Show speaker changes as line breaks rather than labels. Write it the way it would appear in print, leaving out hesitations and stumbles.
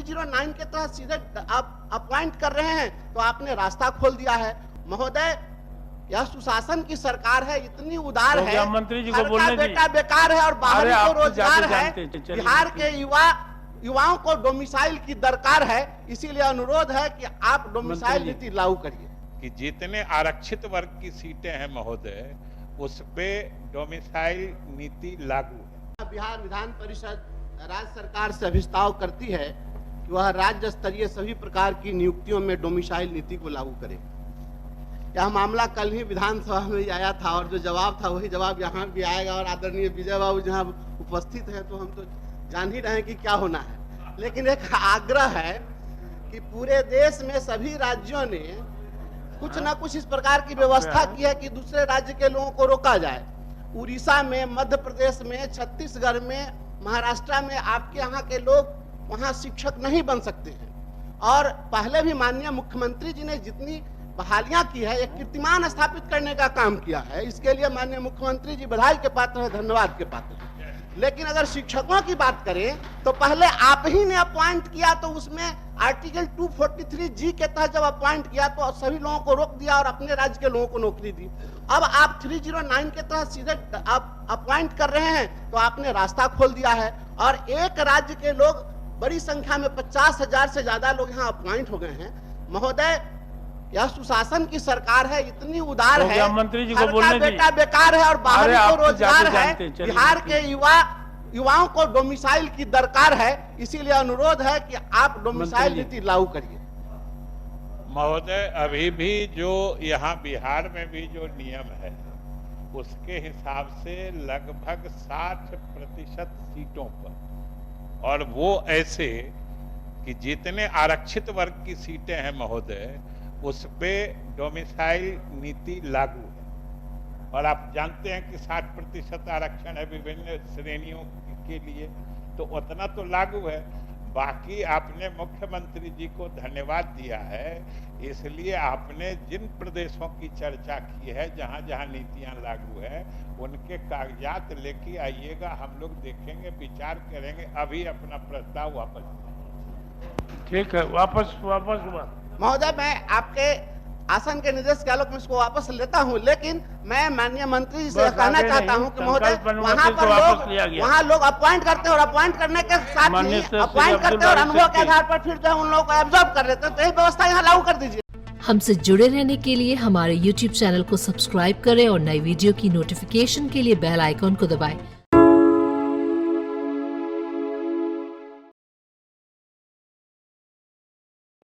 309 के तहत सीधे आप अपॉइंट कर रहे हैं, तो आपने रास्ता खोल दिया है। महोदय, यह सुशासन की सरकार है, इतनी उदार है,
मंत्री जी को
हर का
बोलने
बेटा बेकार है और बाहरी को रोजगार है।
चलिए,
बिहार के युवाओं को डोमिसाइल की दरकार है, इसीलिए अनुरोध है कि आप डोमिसाइल नीति लागू करिए।
कि जितने आरक्षित वर्ग की सीटें हैं महोदय, उस पे डोमिसाइल नीति लागू है।
बिहार विधान परिषद राज्य सरकार से अभिस्ताव करती है कि वह राज्य स्तरीय सभी प्रकार की नियुक्तियों में डोमिसाइल नीति को लागू करे। यह मामला कल ही विधानसभा में आया था और जो जवाब था वही जवाब यहाँ भी आएगा। और आदरणीय विजय बाबू जहाँ उपस्थित है तो हम तो जान ही रहे हैं कि क्या होना है। लेकिन एक आग्रह है कि पूरे देश में सभी राज्यों ने कुछ ना कुछ इस प्रकार की व्यवस्था की है कि दूसरे राज्य के लोगों को रोका जाए। उड़ीसा में, मध्य प्रदेश में, छत्तीसगढ़ में, महाराष्ट्र में आपके यहाँ के लोग वहाँ शिक्षक नहीं बन सकते हैं। और पहले भी माननीय मुख्यमंत्री जी ने जितनी बहालियां की है, एक कीर्तिमान स्थापित करने का काम किया है। इसके लिए माननीय मुख्यमंत्री जी बधाई के पात्र है, धन्यवाद के पात्र है। लेकिन अगर शिक्षकों की बात करें तो पहले आप ही ने अपॉइंट किया, तो उसमें आर्टिकल 243G के तहत जब अपॉइंट किया तो सभी लोगों को रोक दिया और अपने राज्य के लोगों को नौकरी दी। अब आप 309 के तहत सीधे आप अपॉइंट कर रहे हैं, तो आपने रास्ता खोल दिया है। और एक राज्य के लोग बड़ी संख्या में 50,000 से ज्यादा लोग यहाँ अपॉइंट हो गए हैं। महोदय, यह सुशासन की सरकार है, इतनी उदार है,
मंत्री जी को
हर का
बोलने
बेटा बेकार है और बाहरी को रोजगार है। बिहार के युवाओं को डोमिसाइल की दरकार है, इसीलिए अनुरोध है कि आप डोमिसाइल नीति लागू करिए।
महोदय, अभी भी जो यहाँ बिहार में भी जो नियम है उसके हिसाब से लगभग 60% सीटों पर, और वो ऐसे कि जितने आरक्षित वर्ग की सीटें हैं महोदय, उस पे डोमिसाइल नीति लागू है। और आप जानते हैं कि 60% आरक्षण है विभिन्न श्रेणियों के लिए, तो उतना तो लागू है। बाकी आपने मुख्यमंत्री जी को धन्यवाद दिया है, इसलिए आपने जिन प्रदेशों की चर्चा की है जहां जहां नीतियां लागू है, उनके कागजात लेके आइएगा, हम लोग देखेंगे, विचार करेंगे। अभी अपना प्रस्ताव वापस।
ठीक है, वापस
महोदय, मैं आपके आसन के निर्देश के आलोक में इसको वापस लेता हूं, लेकिन मैं माननीय मंत्री जी से कहना चाहता हूं कि महोदय, वहां लोग अपॉइंट करते हैं और अपॉइंट करने के साथ ही अपॉइंट करते हैं और अनुभव के आधार पर फिर जो है उन लोगों को एब्जॉर्ब कर लेते हैं। तो यही व्यवस्था यहाँ लागू कर दीजिए।
हमसे जुड़े रहने के लिए हमारे YouTube चैनल को सब्सक्राइब करें और नई वीडियो की नोटिफिकेशन के लिए बेल आइकॉन को दबाएं।